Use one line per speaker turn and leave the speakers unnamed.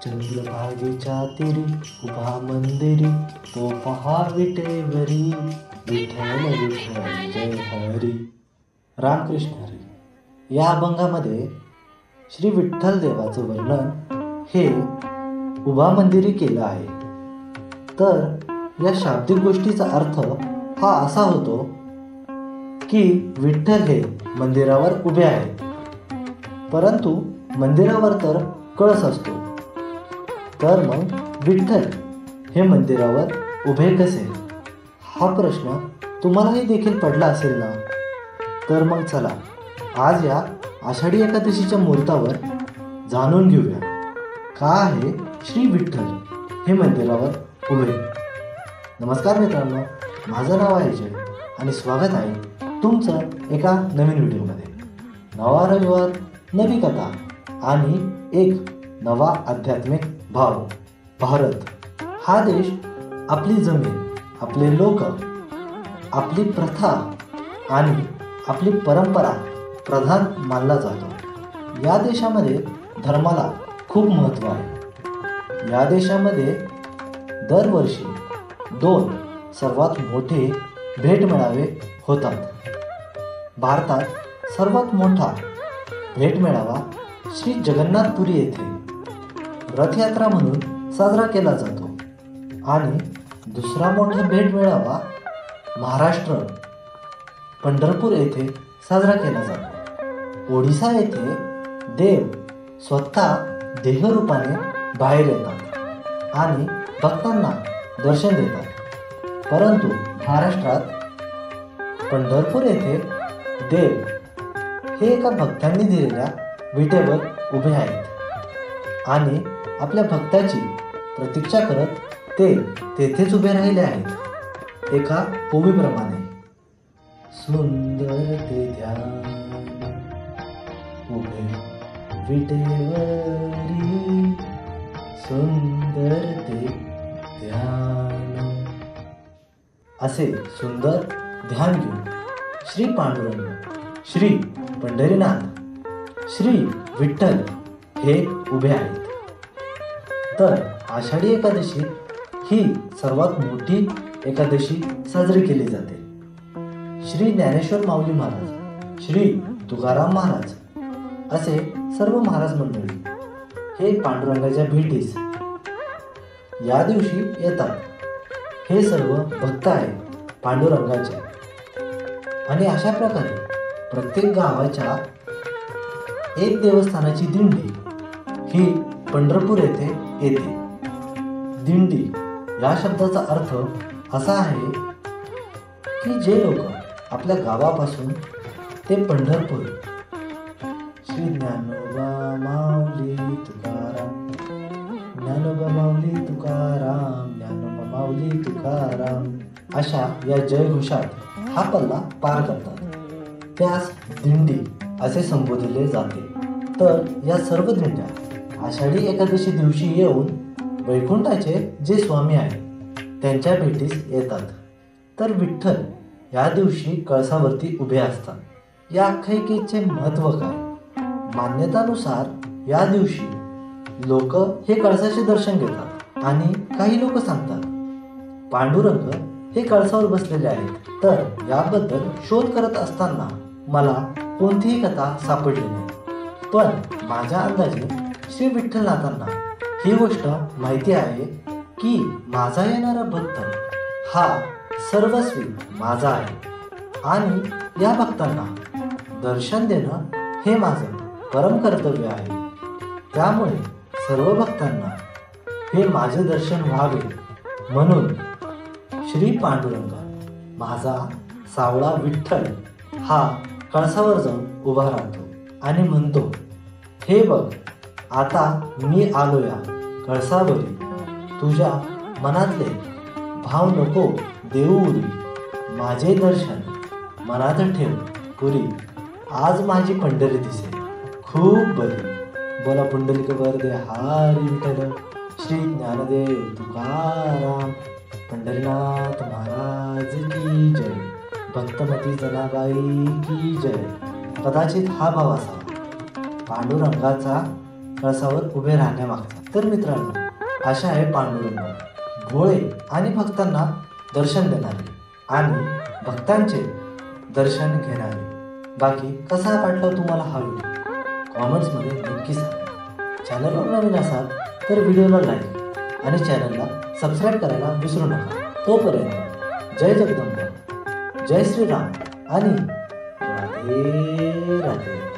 चंद्रभागेच्या तीरी उभा मंदिरी, तो पहा विटेवरी, विठ्ठल विठ्ठल जय हरी. रामकृष्ण हरी. या अभंगामध्ये श्री विठ्ठल देवाचं वर्णन हे उभा मंदिरी केलं आहे. तर या शाब्दिक गोष्टीचा अर्थ हा असा होतो की विठ्ठल हे मंदिरावर उभे आहेत, परंतु मंदिरावर तर कळस असतो, तर मग विठ्ठल हे मंदिरावर उभे कसे, हा प्रश्न तुम्हालाही देखील पडला असेल ना. तर मग चला आज या आषाढी एकादशीच्या मुहूर्तावर जाणून घेऊया का आहे श्री विठ्ठल हे मंदिरावर उभे. नमस्कार मित्रांनो, माझं नाव आहे जय आणि स्वागत आहे तुमचं एका नवीन व्हिडिओमध्ये. नवा रविवार, नवी कथा आणि एक नवा आध्यात्मिक भाव. भारत हा देश आपली जमीन, आपले लोक, आपली प्रथा आणि आपली परंपरा प्रधान मानला जातो. या देशामध्ये धर्माला खूप महत्त्व आहे. या देशामध्ये दरवर्षी 2 सर्वात मोठे भेटमेळावे होतात. भारतात सर्वात मोठा भेटमेळावा श्री जगन्नाथपुरी येथे रथयात्रा म्हणून साजरा केला जातो आणि दुसरा मोठा भेटमेळावा महाराष्ट्र पंढरपूर येथे साजरा केला जातो. ओडिसा येथे देव स्वतः देहरूपाने बाहेर येतात आणि भक्तांना दर्शन देतात. परंतु महाराष्ट्रात पंढरपूर येथे देव हे एका भक्तांनी दिलेल्या विटेवर उभे आहेत आणि आपल्या भक्ताची प्रतीक्षा करत ते तेथेच उभे राहिले आहेत. एका ओवीप्रमाणे, सुंदर ते ध्यान उभे विटेवरी, सुंदर ते ध्यान, असे सुंदर ध्यान घेऊन श्री पांडुरंग, श्री पंढरीनाथ, श्री विठ्ठल हे उभे आहेत. तर आषाढी एकादशी ही सर्वात मोठी एकादशी साजरी केली जाते. श्री ज्ञानेश्वर माऊली महाराज, श्री तुकाराम महाराज असे सर्व महाराज मंडळी हे पांडुरंगाच्या भेटीस या दिवशी येतात. हे सर्व भक्त आहेत पांडुरंगाचे आणि अशा प्रकारे प्रत्येक गावाच्या एक देवस्थानाची दिंडी ही पंढरपूर येथे येते. दिंडी या शब्दाचा अर्थ असा आहे की जे लोक आपल्या गावापासून ते पंढरपूर, श्री ज्ञानोबा माऊली तुकाराम, ज्ञानोबा माऊली तुकाराम, ज्ञानोबा माऊली तुकाराम अशा या जयघोषात हा पल्ला पार करतात. त्यास दिंडी असे संबोधले जाते. तर या सर्व दिंड्या आषाढी एकादशी दिवशी येऊन वैकुंठाचे जे स्वामी आहेत त्यांच्या भेटीस येतात. तर विठ्ठल या दिवशी कळसावरती उभे असतात. या आख्यायिकेचे महत्त्व काय? मान्यतानुसार या दिवशी लोक हे कळसाचे दर्शन घेतात आणि काही लोक सांगतात पांडुरंग हे कळसावर बसलेले आहेत. तर याबद्दल शोध करत असताना मला कोणतीही कथा सापडली नाही, पण माझ्या अंदाजे श्री विठ्ठलनाथांना ही गोष्ट माहिती आहे की माझा येणारा भक्त हा सर्वस्वी माझा आहे आणि या भक्तांना दर्शन देणं हे माझं परम कर्तव्य आहे. त्यामुळे सर्व भक्तांना हे माझे दर्शन व्हावे म्हणून श्री पांडुरंग, माझा सावळा विठ्ठल हा कळसावर जाऊन उभा राहतो आणि म्हणतो, हे बघ आता मी आलो या कळसावरी, तुझ्या मनातले भाव नको देऊ उरी, माझे दर्शन मनात ठेव पुरी, आज माझी पंढरी दिसे खूप बरी. बोला पुंडलिक वरदे हरी विठ्ठल, श्री ज्ञानदेव तुकाराम, पंढरीनाथ महाराज की जय, भक्तमती जनाबाई की जय. कदाचित हा भाव असावा पांडुरंगाचा कळसावर उभे राहण्यामागचा. तर मित्रांनो, अशा आहे पांडुरंग, भोळे आणि भक्तांना दर्शन देणारे आणि भक्तांचे दर्शन घेणारे. बाकी कसा वाटला तुम्हाला हा व्हिडिओ कॉमेंट्समध्ये नक्की सांगा. चॅनलवर नवीन असाल तर व्हिडिओला लाईक आणि चॅनलला सबस्क्राईब करायला विसरू नका. तोपर्यंत जय जगदंबा, जय श्रीराम आणि राधे राधे.